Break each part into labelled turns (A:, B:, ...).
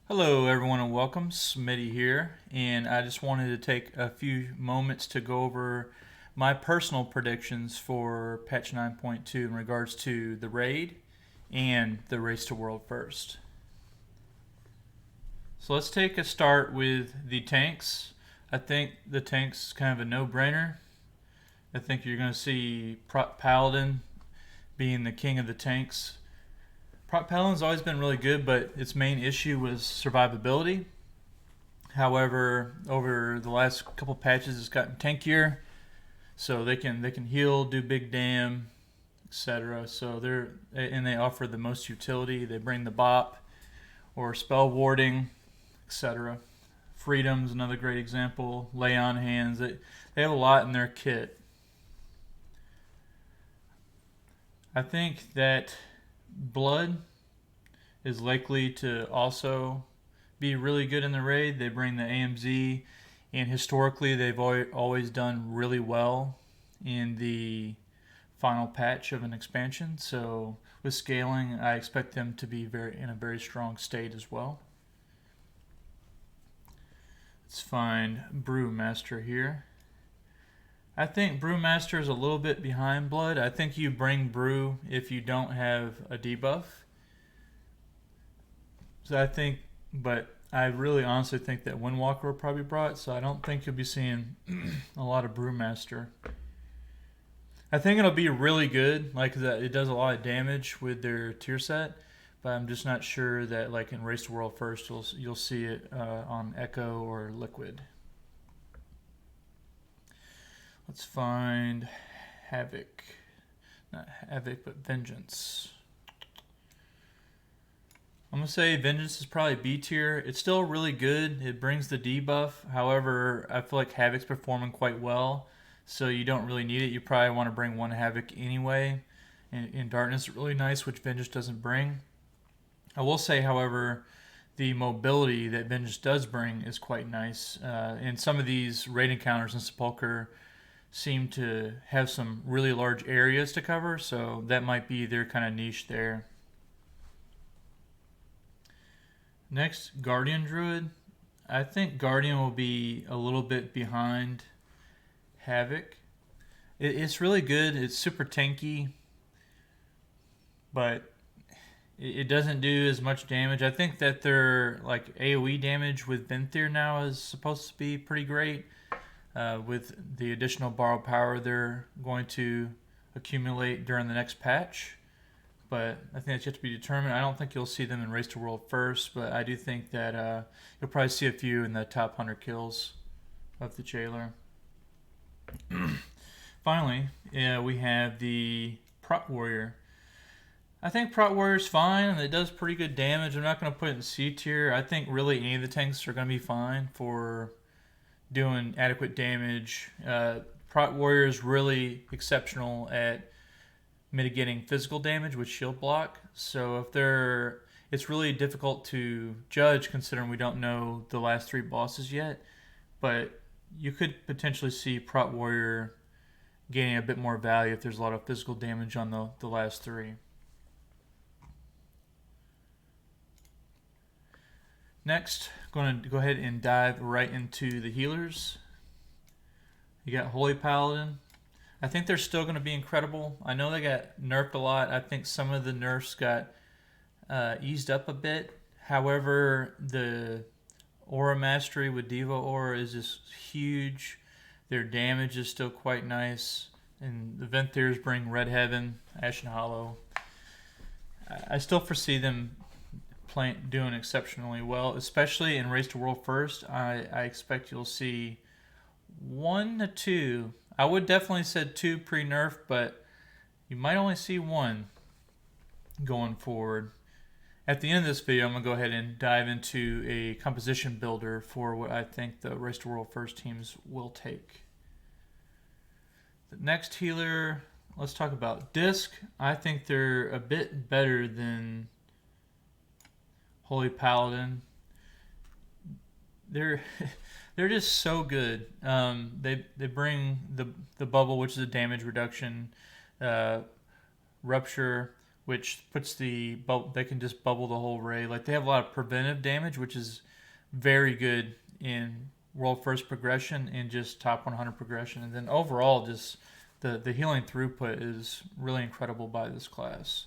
A: Hello everyone and welcome, Smitty here, and I just wanted to take a few moments to go over my personal predictions for patch 9.2 in regards to the raid and the race to world first. So let's take a start with the tanks. I think the tanks kind of a no-brainer. I think you're going to see Paladin being the king of the tanks. Paladin's always been really good, but its main issue was survivability. However, over the last couple patches, it's gotten tankier, so they can heal, do big dam, etc. So they offer the most utility. They bring the bop or spell warding, etc. Freedom's another great example. Lay on hands. They have a lot in their kit. I think that Blood is likely to also be really good in the raid. They bring the AMZ, and historically they've always done really well in the final patch of an expansion. So with scaling, I expect them to be in a very strong state as well. Let's find Brewmaster here. I think Brewmaster is a little bit behind Blood. I think you bring Brew if you don't have a debuff. So but I really honestly think that Windwalker will probably be brought, so I don't think you'll be seeing a lot of Brewmaster. I think it'll be really good, like that it does a lot of damage with their tier set, but I'm just not sure that like in Race to World First you'll see it on Echo or Liquid. Let's find Havoc. Not Havoc, but Vengeance. I'm going to say Vengeance is probably B tier. It's still really good. It brings the debuff. However, I feel like Havoc's performing quite well, so you don't really need it. You probably want to bring one Havoc anyway. And Darkness is really nice, which Vengeance doesn't bring. I will say, however, the mobility that Vengeance does bring is quite nice. And some of these raid encounters in Sepulcher seem to have some really large areas to cover, so that might be their kind of niche there. Next, Guardian Druid. I think Guardian will be a little bit behind Havoc. It's really good. It's super tanky, but it doesn't do as much damage. I think that their like AoE damage with Venthyr now is supposed to be pretty great. With the additional borrowed power they're going to accumulate during the next patch. But I think that's yet to be determined. I don't think you'll see them in Race to World First, but I do think that you'll probably see a few in the top 100 kills of the Jailer. Finally, we have the Prot Warrior. I think Prot Warrior's fine, and it does pretty good damage. I'm not going to put it in C tier. I think really any of the tanks are going to be fine for doing adequate damage. Prot Warrior is really exceptional at mitigating physical damage with shield block. So it's really difficult to judge considering we don't know the last 3 bosses yet. But you could potentially see Prot Warrior gaining a bit more value if there's a lot of physical damage on the last 3. Next, I'm going to go ahead and dive right into the healers. You got Holy Paladin. I think they're still going to be incredible. I know they got nerfed a lot. I think some of the nerfs got eased up a bit. However, the Aura Mastery with Diva Aura is just huge. Their damage is still quite nice. And the Venthyrs bring Red Heaven, Ashen Hollow. I still foresee them doing exceptionally well, especially in Race to World First. I expect you'll see 1 to 2. I would definitely said 2 pre-nerf, but you might only see 1 going forward. At the end of this video, I'm going to go ahead and dive into a composition builder for what I think the Race to World First teams will take. The next healer, let's talk about Disc. I think they're a bit better than Holy Paladin. They're just so good. They bring the bubble, which is a damage reduction, rupture, which puts they can just bubble the whole raid. Like they have a lot of preventive damage, which is very good in world first progression and just top 100 progression. And then overall, just the healing throughput is really incredible by this class.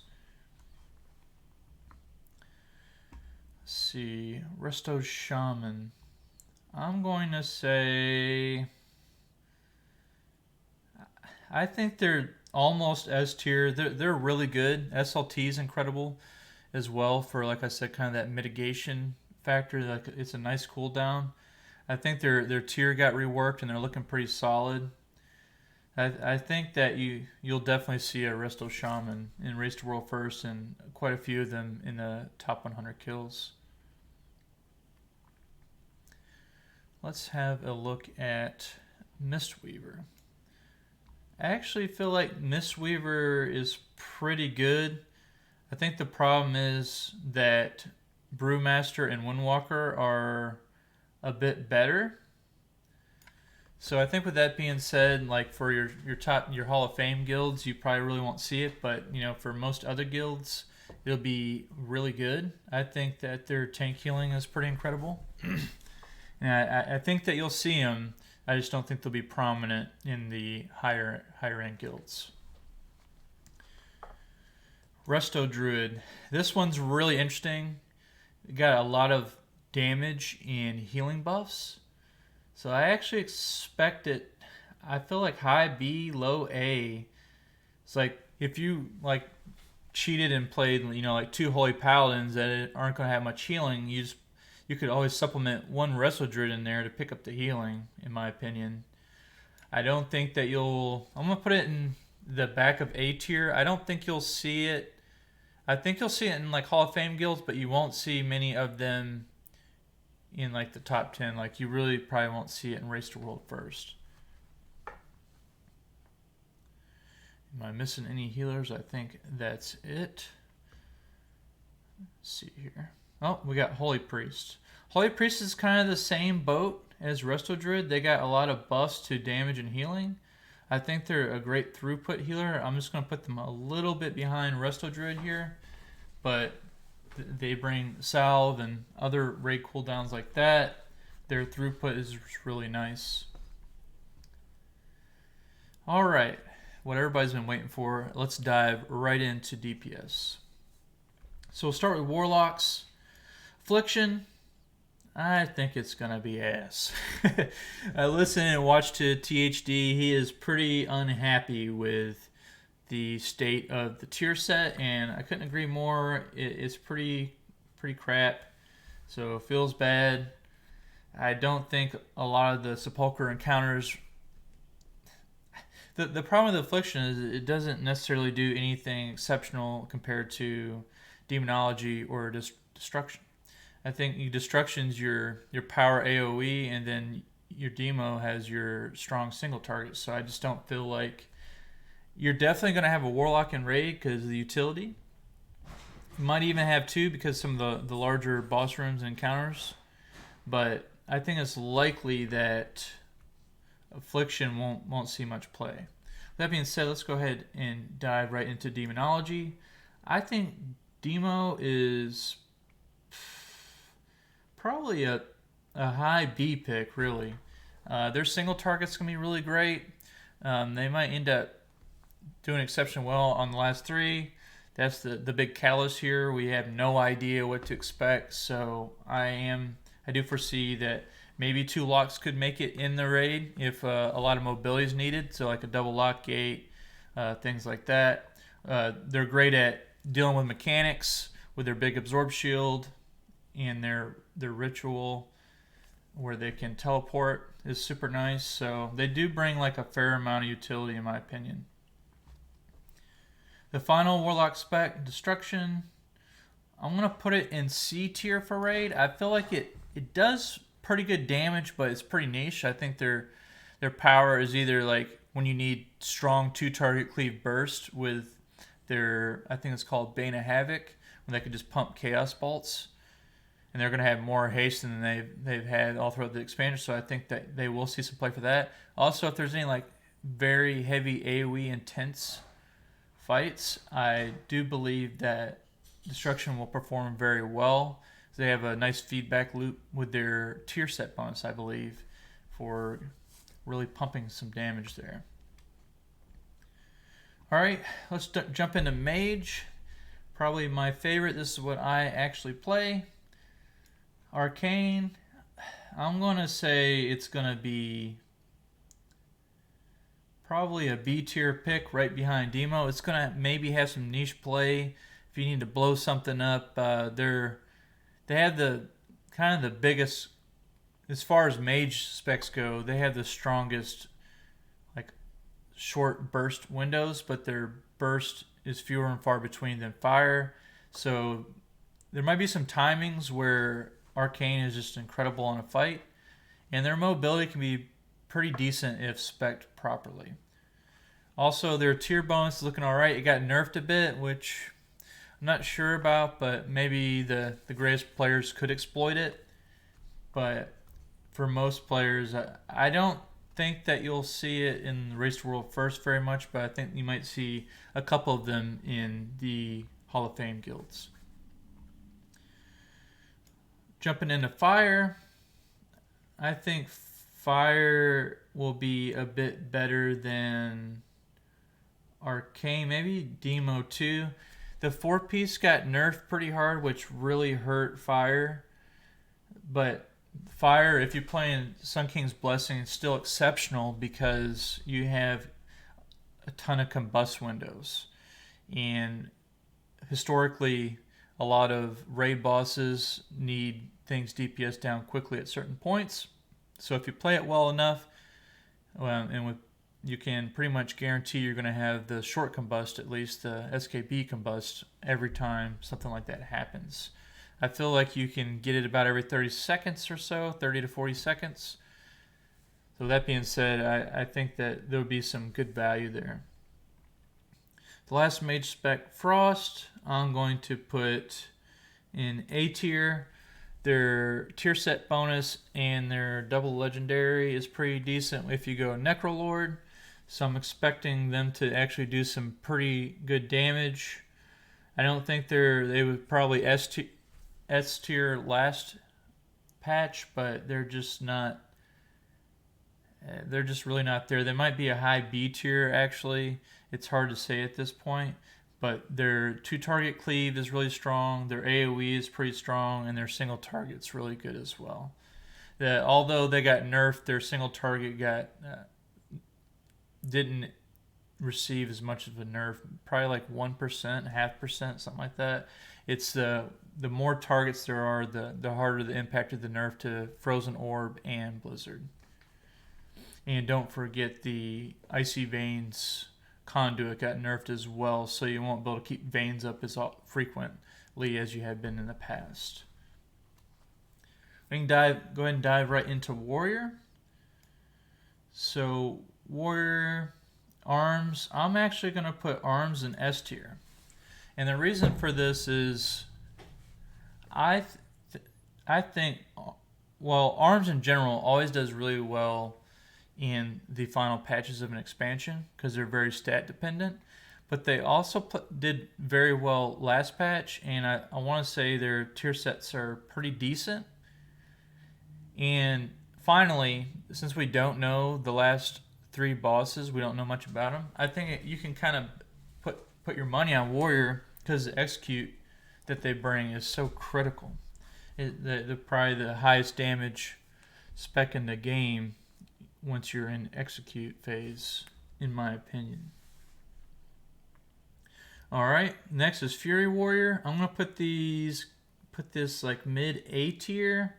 A: Let's see, Resto Shaman. I'm going to say I think they're almost S tier. They're really good. SLT is incredible as well for, like I said, kind of that mitigation factor. Like it's a nice cooldown. I think their tier got reworked and they're looking pretty solid. I think that you'll definitely see a Resto Shaman in Race to World First and quite a few of them in the top 100 kills. Let's have a look at Mistweaver. I actually feel like Mistweaver is pretty good. I think the problem is that Brewmaster and Windwalker are a bit better. So I think with that being said, like for your Hall of Fame guilds, you probably really won't see it, but for most other guilds, it'll be really good. I think that their tank healing is pretty incredible. And I think that you'll see them. I just don't think they'll be prominent in the higher end guilds. Resto Druid. This one's really interesting. It got a lot of damage and healing buffs. So I actually expect it. I feel like high B, low A. It's like if you like cheated and played, like 2 Holy Paladins that aren't going to have much healing, you could always supplement 1 Resto Druid in there to pick up the healing, in my opinion. I don't think that I'm going to put it in the back of A tier. I don't think you'll see it. I think you'll see it in like Hall of Fame guilds, but you won't see many of them in like the top 10. Like you really probably won't see it in Race to World First. Am I missing any healers? I think that's it. Let's see here. Oh, we got Holy Priest. Holy Priest is kind of the same boat as Resto Druid. They got a lot of buffs to damage and healing. I think they're a great throughput healer. I'm just going to put them a little bit behind Resto Druid here. But they bring salve and other raid cooldowns like that. Their throughput is really nice. All right, what everybody's been waiting for, let's dive right into DPS. So we'll start with Warlocks. Affliction, I think it's going to be ass. I listened and watched to THD. He is pretty unhappy with the state of the tier set, and I couldn't agree more. It's pretty crap, so it feels bad. I don't think a lot of the Sepulchre encounters... The problem with Affliction is it doesn't necessarily do anything exceptional compared to Demonology or Destruction. I think Destruction's your power AoE, and then your Demo has your strong single target, so I just don't feel like... You're definitely going to have a Warlock in raid because of the utility. You might even have 2 because some of the larger boss rooms and encounters. But I think it's likely that Affliction won't see much play. That being said, let's go ahead and dive right into Demonology. I think Demo is probably a high B pick, really. Their single target's going to be really great. They might end up doing exceptionally well on the last 3. That's the big catalyst here. We have no idea what to expect, so I do foresee that maybe 2 locks could make it in the raid if a lot of mobility is needed, so like a double lock gate, things like that. They're great at dealing with mechanics with their big absorb shield and their ritual where they can teleport is super nice, so they do bring like a fair amount of utility in my opinion. The final Warlock spec, Destruction, I'm going to put it in C tier for raid. I feel like it does pretty good damage, but it's pretty niche. I think their power is either like when you need strong 2-target cleave burst with their, I think it's called Bane of Havoc, when they can just pump Chaos Bolts. And they're going to have more haste than they've had all throughout the expansion, so I think that they will see some play for that. Also, if there's any like very heavy AoE intense fights, I do believe that Destruction will perform very well. They have a nice feedback loop with their tier set bonus, I believe, for really pumping some damage there. Alright, let's jump into Mage. Probably my favorite. This is what I actually play. Arcane. I'm going to say it's going to be probably a B tier pick right behind Demo. It's going to maybe have some niche play if you need to blow something up. They have the kind of the biggest, as far as Mage specs go, they have the strongest like short burst windows, but their burst is fewer and far between than Fire. So there might be some timings where Arcane is just incredible in a fight, and their mobility can be pretty decent if spec'd properly. Also, their tier bonus is looking alright. It got nerfed a bit, which I'm not sure about, but maybe the greatest players could exploit it. But for most players, I don't think that you'll see it in Race to World First very much, but I think you might see a couple of them in the Hall of Fame guilds. Jumping into Fire, I think Fire will be a bit better than Arcane, maybe Demo too. The 4-piece got nerfed pretty hard, which really hurt Fire. But Fire, if you're playing Sun King's Blessing, it's still exceptional because you have a ton of combust windows. And historically, a lot of raid bosses need things DPS down quickly at certain points. So if you play it well enough, you can pretty much guarantee you're going to have the short combust, at least the SKB combust, every time something like that happens. I feel like you can get it about every 30 seconds or so, 30 to 40 seconds. So that being said, I think that there would be some good value there. The last Mage spec, Frost, I'm going to put in A tier. Their tier set bonus and their double legendary is pretty decent if you go Necrolord. So I'm expecting them to actually do some pretty good damage. I don't think they would probably S tier last patch, but they're just not. They're just really not there. They might be a high B tier actually. It's hard to say at this point. But their 2-target cleave is really strong, their AoE is pretty strong, and their single target's really good as well. Although they got nerfed, their single target didn't receive as much of a nerf, probably like 1%, 0.5%, something like that. It's the more targets there are, the harder the impact of the nerf to Frozen Orb and Blizzard. And don't forget the Icy Veins Conduit got nerfed as well, so you won't be able to keep veins up as frequently as you have been in the past. We can go ahead and dive right into Warrior. So Warrior arms, I'm actually going to put arms in S tier, and the reason for this is I think arms in general always does really well in the final patches of an expansion because they're very stat dependent, but they also did very well last patch, and I want to say their tier sets are pretty decent. And finally, since we don't know the last 3 bosses, we don't know much about them, I think you can kind of put your money on Warrior because the execute that they bring is so critical. They're probably the highest damage spec in the game once you're in execute phase, in my opinion. Alright, next is Fury Warrior. I'm going to put this like mid A tier.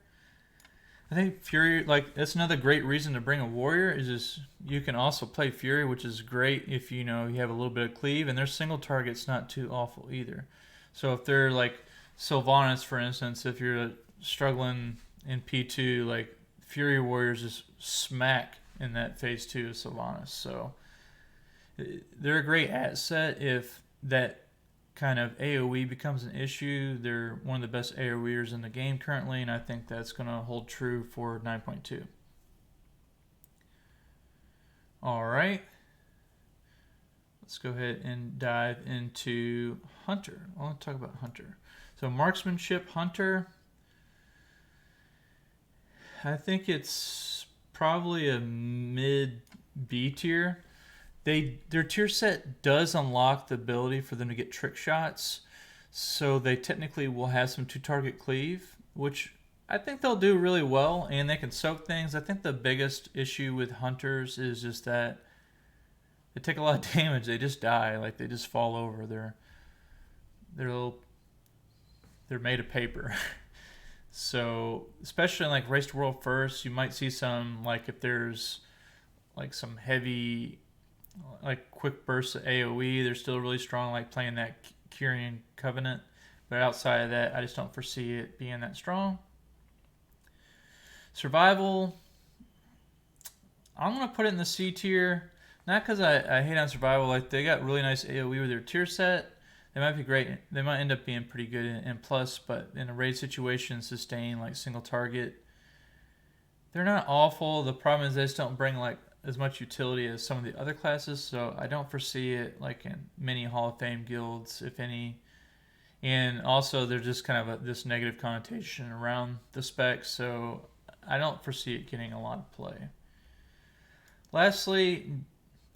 A: I think Fury, like, that's another great reason to bring a Warrior, is just you can also play Fury, which is great if you have a little bit of cleave, and their single target's not too awful either. So if they're like Sylvanas, for instance, if you're struggling in P2, like Fury Warriors just smack in that phase 2 of Sylvanas. So they're a great asset if that kind of AoE becomes an issue. They're one of the best AoEers in the game currently, and I think that's going to hold true for 9.2. Alright. let's go ahead and dive into Hunter. I want to talk about Hunter. So marksmanship, Hunter, I think it's probably a mid B tier. Their tier set does unlock the ability for them to get trick shots, so they technically will have some two target cleave, which I think they'll do really well, and they can soak things. I think the biggest issue with hunters is just that they take a lot of damage. They just die, like they just fall over. They're made of paper. So especially in like Race to World First, you might see some, like if there's like some heavy like quick bursts of AoE, they're still really strong, like playing that Kyrian Covenant. But outside of that, I just don't foresee it being that strong. Survival, I'm going to put it in the C tier. Not because I hate on survival. Like they got really nice AoE with their tier set. They might be great. They might end up being pretty good in plus, but in a raid situation, sustain, like single target, they're not awful. The problem is they just don't bring like as much utility as some of the other classes, so I don't foresee it like in many Hall of Fame guilds, if any. And also, there's just kind of this negative connotation around the specs, so I don't foresee it getting a lot of play. Lastly,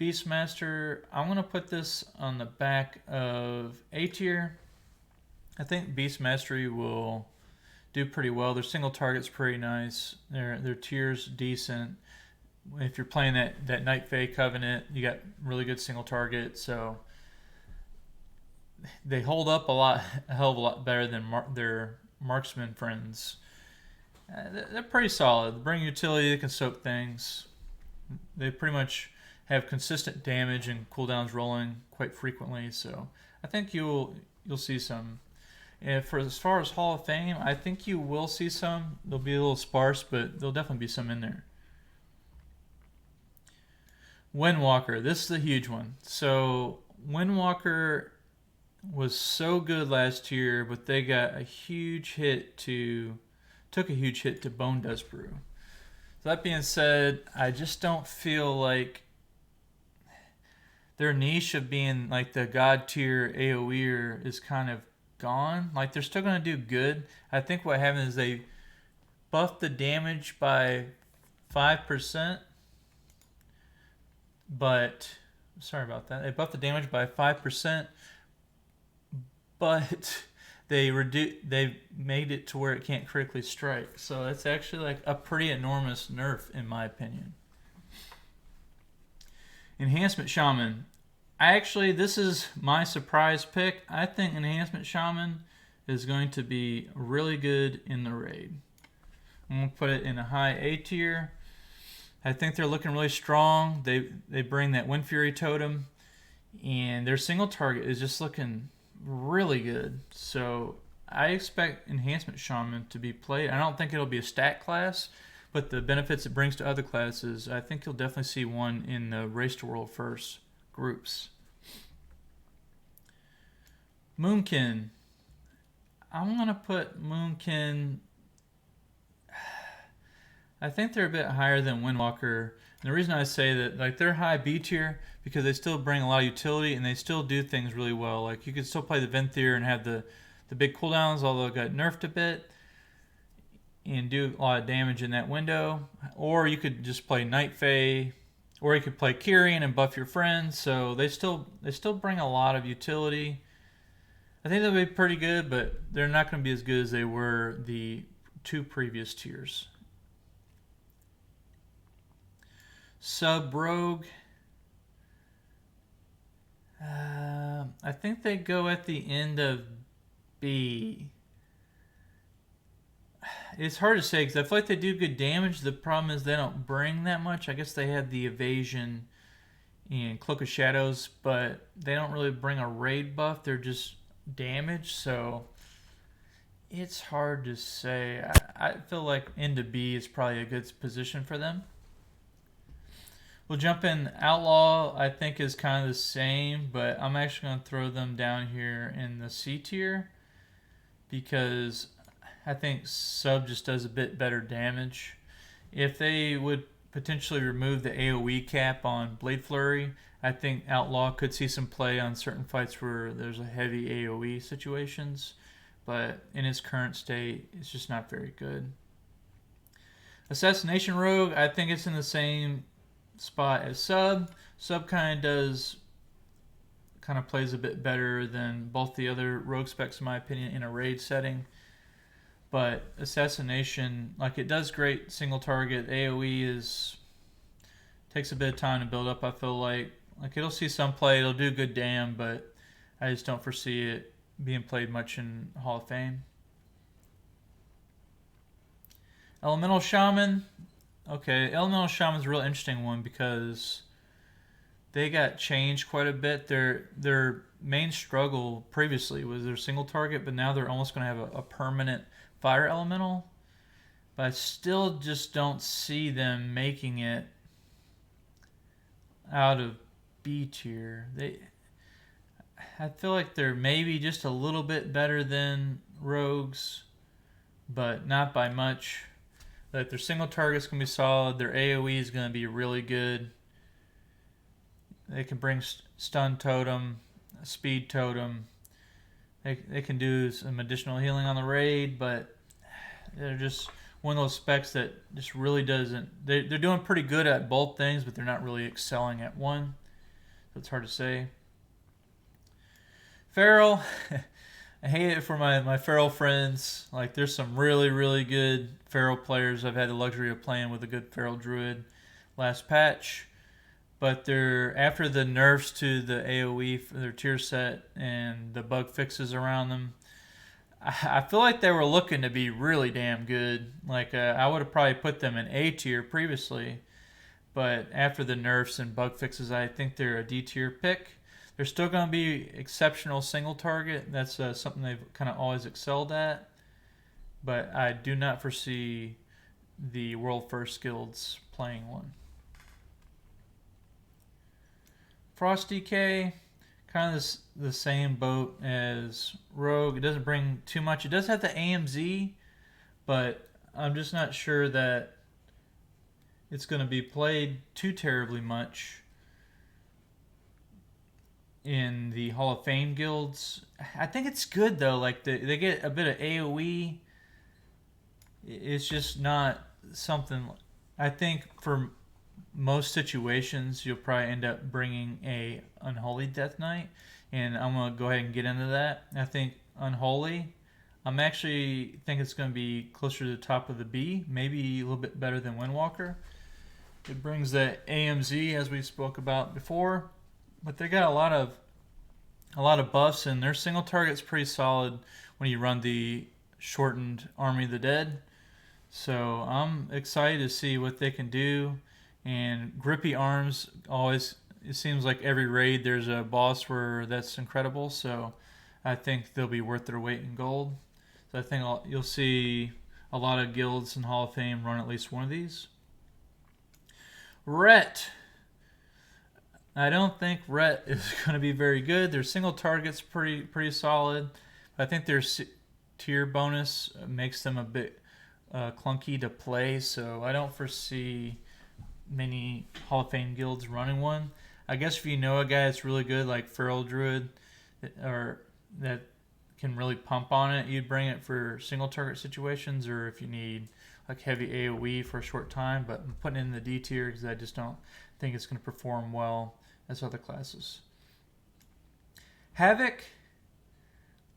A: Beastmaster, I'm going to put this on the back of A tier. I think Beast Mastery will do pretty well. Their single target's pretty nice. Their tier's decent. If you're playing that Night Fae Covenant, you got really good single target, so they hold up a hell of a lot better than their marksman friends. They're pretty solid. They bring utility, they can soak things. They pretty much have consistent damage and cooldowns rolling quite frequently, so I think you'll see some. And as far as Hall of Fame, I think you will see some. They'll be a little sparse, but there'll definitely be some in there. Windwalker, this is a huge one. So Windwalker was so good last year, but they got took a huge hit to Bone Dust Brew. So that being said, I just don't feel like their niche of being like the god tier AoEer is kind of gone. Like they're still going to do good. I think what happened is they buffed the damage by 5%. But sorry about that. They buffed the damage by 5%, but they made it to where it can't critically strike. So that's actually like a pretty enormous nerf in my opinion. Enhancement Shaman. This is my surprise pick. I think Enhancement Shaman is going to be really good in the raid. I'm going to put it in a high A tier. I think they're looking really strong. They bring that Wind Fury totem, and their single target is just looking really good. So I expect Enhancement Shaman to be played. I don't think it'll be a stat class, but the benefits it brings to other classes, I think you'll definitely see one in the Race to World First groups. Moonkin. I'm going to put Moonkin... I think they're a bit higher than Windwalker. And the reason I say that, like, they're high B tier because they still bring a lot of utility and they still do things really well. Like, you could still play the Venthyr and have the big cooldowns, although it got nerfed a bit, and do a lot of damage in that window. Or you could just play Night Fae, or you could play Kyrian and buff your friends. So they still bring a lot of utility. I think they'll be pretty good, but they're not going to be as good as they were the two previous tiers. Sub Rogue. I think they go at the end of B. It's hard to say because I feel like they do good damage. The problem is they don't bring that much. I guess they have the evasion and Cloak of Shadows, but they don't really bring a raid buff. They're just damage, so it's hard to say. I feel like into B is probably a good position for them. We'll jump in Outlaw, I think is kind of the same, but I'm actually going to throw them down here in the C tier because I think Sub just does a bit better damage. If they would potentially remove the AoE cap on Blade Flurry. I think Outlaw could see some play on certain fights where there's a heavy AoE situations, but in its current state, it's just not very good. Assassination Rogue, I think it's in the same spot as Sub. Sub kind of plays a bit better than both the other Rogue specs, in my opinion, in a raid setting. But Assassination, like, it does great single target. AoE takes a bit of time to build up. I feel like it'll see some play, it'll do good damn, but I just don't foresee it being played much in Hall of Fame. Elemental Shaman. Okay, Elemental Shaman's a real interesting one because they got changed quite a bit. Their main struggle previously was their single target, but now they're almost going to have a permanent fire elemental. But I still just don't see them making it out of B tier. I feel like they're maybe just a little bit better than Rogues, but not by much. Like, their single target's going to be solid. Their AoE is going to be really good. They can bring stun totem, speed totem. They can do some additional healing on the raid, but they're just one of those specs that just really doesn't... They're doing pretty good at both things, but they're not really excelling at one. So it's hard to say. Feral. I hate it for my Feral friends. Like, there's some really, really good Feral players. I've had the luxury of playing with a good Feral Druid last patch. But they're, after the nerfs to the AoE for their tier set and the bug fixes around them, I feel like they were looking to be really damn good. Like, I would have probably put them in A tier previously. But after the nerfs and bug fixes, I think they're a D tier pick. They're still going to be exceptional single target. That's something they've kind of always excelled at. But I do not foresee the World First Guilds playing one. Frost DK, kind of the same boat as Rogue. It doesn't bring too much. It does have the AMZ, but I'm just not sure that it's going to be played too terribly much in the Hall of Fame guilds. I think it's good though. Like, they get a bit of AoE. It's just not something. I think for most situations you'll probably end up bringing a Unholy Death Knight, and I'm going to go ahead and get into that. I think Unholy, I'm actually think it's going to be closer to the top of the B, maybe a little bit better than Windwalker. It brings the AMZ, as we spoke about before, but they got a lot of buffs, and their single target's pretty solid when you run the shortened Army of the Dead. So I'm excited to see what they can do. And Grippy Arms, always, it seems like every raid there's a boss where that's incredible. So I think they'll be worth their weight in gold. So I think you'll see a lot of guilds in Hall of Fame run at least one of these. Ret. I don't think Ret is going to be very good. Their single target's pretty solid. I think their tier bonus makes them a bit clunky to play. So I don't foresee many Hall of Fame guilds running one. I guess if you know a guy that's really good, like Feral Druid, or that can really pump on it, you'd bring it for single target situations, or if you need like heavy AoE for a short time. But I'm putting it in the D tier because I just don't think it's going to perform well as other classes. Havoc,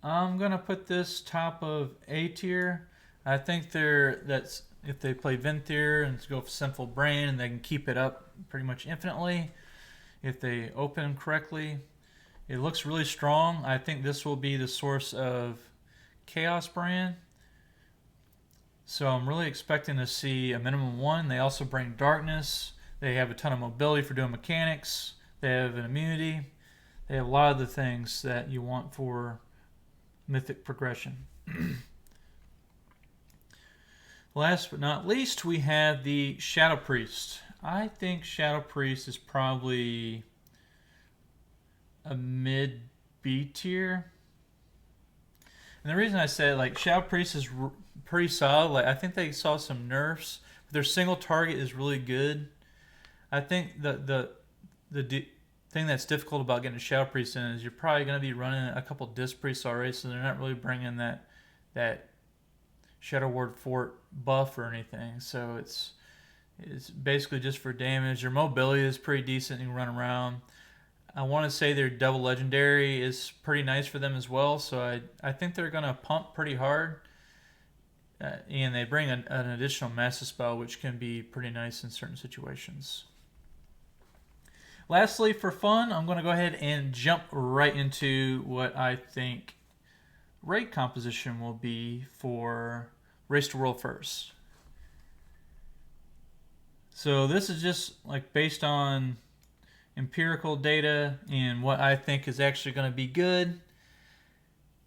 A: I'm going to put this top of A tier. I think that's if they play Venthyr and go for Sinful Brain, and they can keep it up pretty much infinitely if they open them correctly. It looks really strong. I think this will be the source of Chaos Brand. So I'm really expecting to see a minimum 1. They also bring Darkness. They have a ton of mobility for doing mechanics. They have an immunity. They have a lot of the things that you want for mythic progression. Last but not least, we have the Shadow Priest. I think Shadow Priest is probably a mid B tier. And the reason I say, like, Shadow Priest is pretty solid. Like, I think they saw some nerfs Their single target is really good. I think thing that's difficult about getting a Shadow Priest in is you're probably going to be running a couple Disc Priests already, so they're not really bringing that Shadow Ward Fort buff or anything. So it's basically just for damage. Their mobility is pretty decent. You can run around. I want to say their double legendary is pretty nice for them as well. So I think they're going to pump pretty hard. And they bring an additional Master Spell, which can be pretty nice in certain situations. Lastly, for fun, I'm going to go ahead and jump right into what I think raid composition will be for Race to World First. So this is just like based on empirical data and what I think is actually going to be good.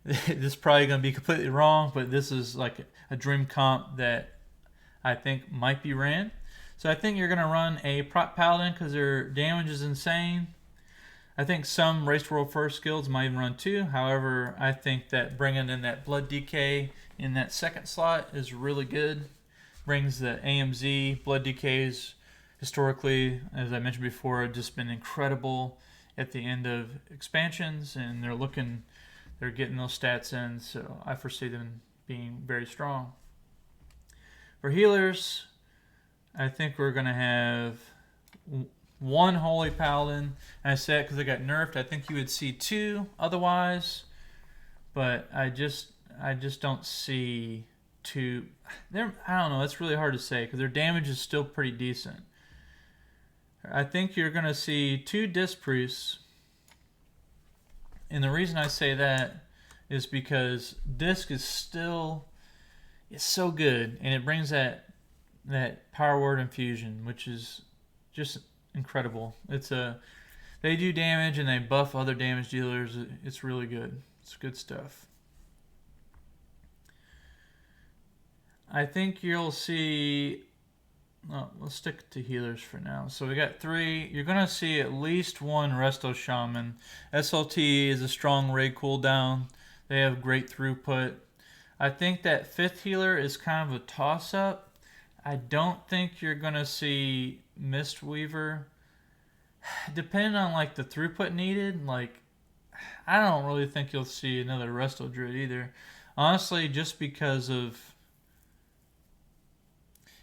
A: This is probably going to be completely wrong, but this is like a dream comp that I think might be ran. So I think you're going to run a Prot Paladin because their damage is insane. I think some Race to World First guilds might even run 2. However, I think that bringing in that Blood DK in that second slot is really good. Brings the AMZ. Blood DKs historically, as I mentioned before, have just been incredible at the end of expansions, and they're getting those stats in, so I foresee them being very strong. For healers, I think we're going to have one Holy Paladin. And I say it because I got nerfed. I think you would see 2 otherwise, but I just don't see 2. I don't know. It's really hard to say because their damage is still pretty decent. I think you're going to see 2 Disc Priests. And the reason I say that is because Disc is so good, and it brings that Power Word infusion, which is just incredible. They do damage and they buff other damage dealers. It's really good. It's good stuff. I think you'll see. Let's stick to healers for now. So we got 3. You're going to see at least 1 Resto Shaman. SLT is a strong raid cooldown. They have great throughput. I think that 5th healer is kind of a toss-up. I don't think you're going to see Mistweaver. Depending on like the throughput needed, like I don't really think you'll see another Resto Druid either. Honestly, just because of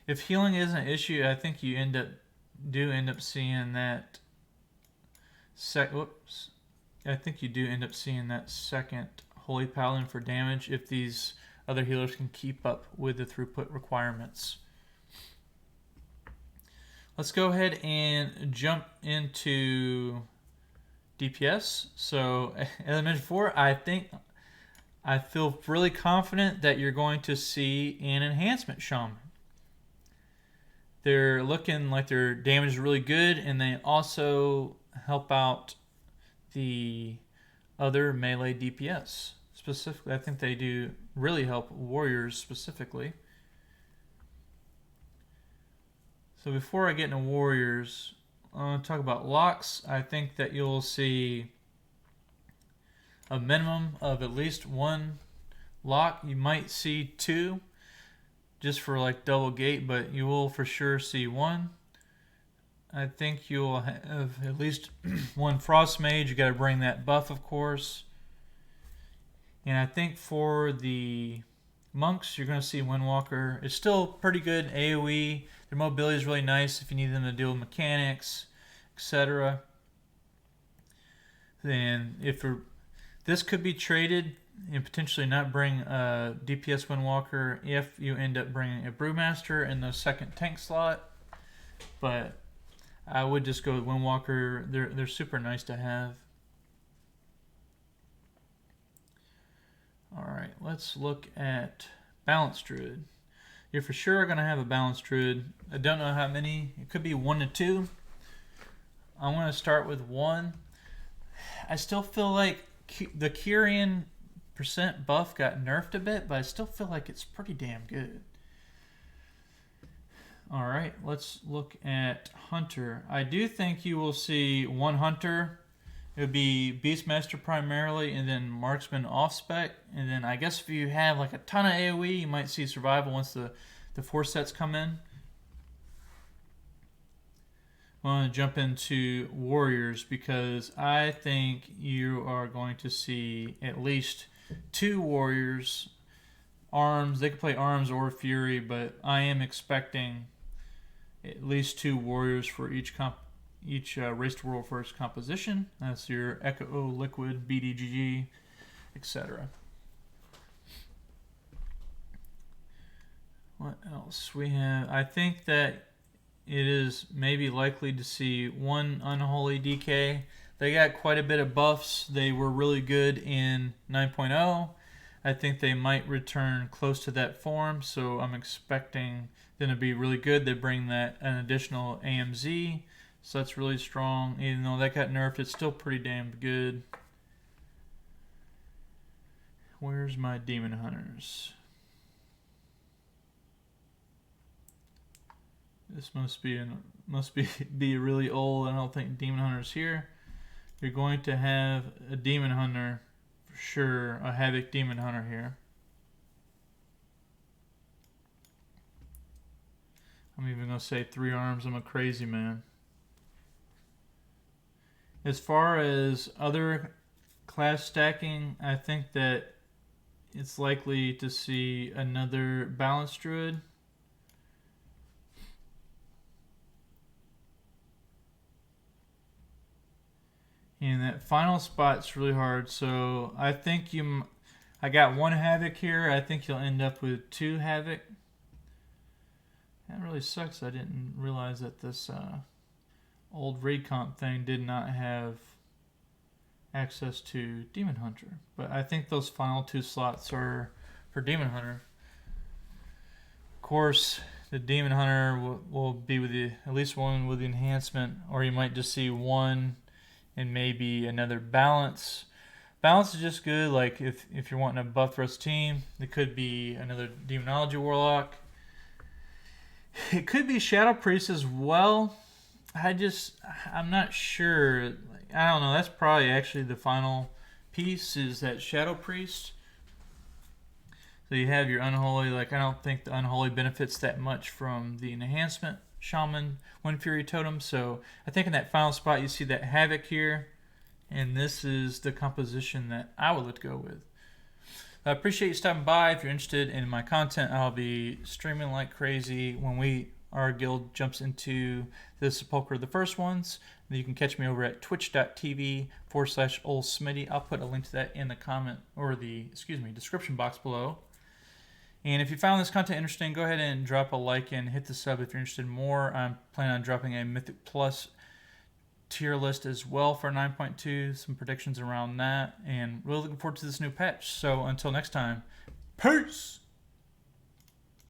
A: if healing isn't an issue, I think you end up seeing that I think you do end up seeing that second Holy Paladin for damage if these other healers can keep up with the throughput requirements. Let's go ahead and jump into DPS. So, as I mentioned before, I feel really confident that you're going to see an enhancement shaman. They're looking like their damage is really good, and they also help out the other melee DPS. Specifically, I think they do really help warriors specifically. So before I get into warriors, I want to talk about locks. I think that you'll see a minimum of at least 1 lock. You might see 2 just for like double gate, but you will for sure see 1. I think you'll have at least 1 Frost Mage. You got to bring that buff, of course. And I think for the monks, you're going to see Windwalker. It's still pretty good AoE. Their mobility is really nice if you need them to deal with mechanics, etc. Then this could be traded and potentially not bring a DPS Windwalker if you end up bringing a Brewmaster in the second tank slot. But I would just go with Windwalker. They're super nice to have. Alright, let's look at Balanced Druid. You're for sure going to have a Balanced Druid. I don't know how many. It could be 1 to 2. I'm going to start with 1. I still feel like the Kyrian % buff got nerfed a bit, but I still feel like it's pretty damn good. Alright, let's look at Hunter. I do think you will see 1 Hunter. It would be Beastmaster primarily, and then Marksman off-spec. And then I guess if you have like a ton of AoE, you might see Survival once the 4 sets come in. I want to jump into warriors because I think you are going to see at least 2 warriors. Arms, they could play arms or fury, but I am expecting at least 2 warriors for each Race to World First composition. That's your Echo, Liquid, BDGG, etc. What else we have? I think that it is maybe likely to see 1 Unholy DK. They got quite a bit of buffs. They were really good in 9.0. I think they might return close to that form, so I'm expecting them to be really good. They bring that an additional AMZ, so that's really strong. Even though that got nerfed, it's still pretty damn good. Where's my Demon Hunters? This must be really old. I don't think Demon Hunter's here. You're going to have a Demon Hunter for sure, a Havoc Demon Hunter here. I'm even going to say 3 arms. I'm a crazy man. As far as other class stacking, I think that it's likely to see another Balanced Druid. And that final spot's really hard, so I think I got 1 Havoc here. I think you'll end up with 2 Havoc. That really sucks. I didn't realize that this old recomp thing did not have access to Demon Hunter. But I think those final 2 slots are for Demon Hunter. Of course, the Demon Hunter will be with at least 1 with the enhancement, or you might just see 1 and maybe another balance. Balance is just good. Like if you're wanting a buff thrust team, it could be another Demonology Warlock. It could be Shadow Priest as well. I'm not sure. I don't know. That's probably actually the final piece is that Shadow Priest. So you have your Unholy. Like I don't think the Unholy benefits that much from the enhancement. Shaman, Wind Fury Totem. So I think in that final spot you see that Havoc here, and this is the composition that I would let go with. I appreciate you stopping by. If you're interested in my content, I'll be streaming like crazy when our guild jumps into the Sepulchre of the First Ones. You can catch me over at twitch.tv/oldsmitty. I'll put a link to that in the description box below. And if you found this content interesting, go ahead and drop a like and hit the sub if you're interested in more. I'm planning on dropping a Mythic Plus tier list as well for 9.2, some predictions around that, and really looking forward to this new patch. So until next time, peace!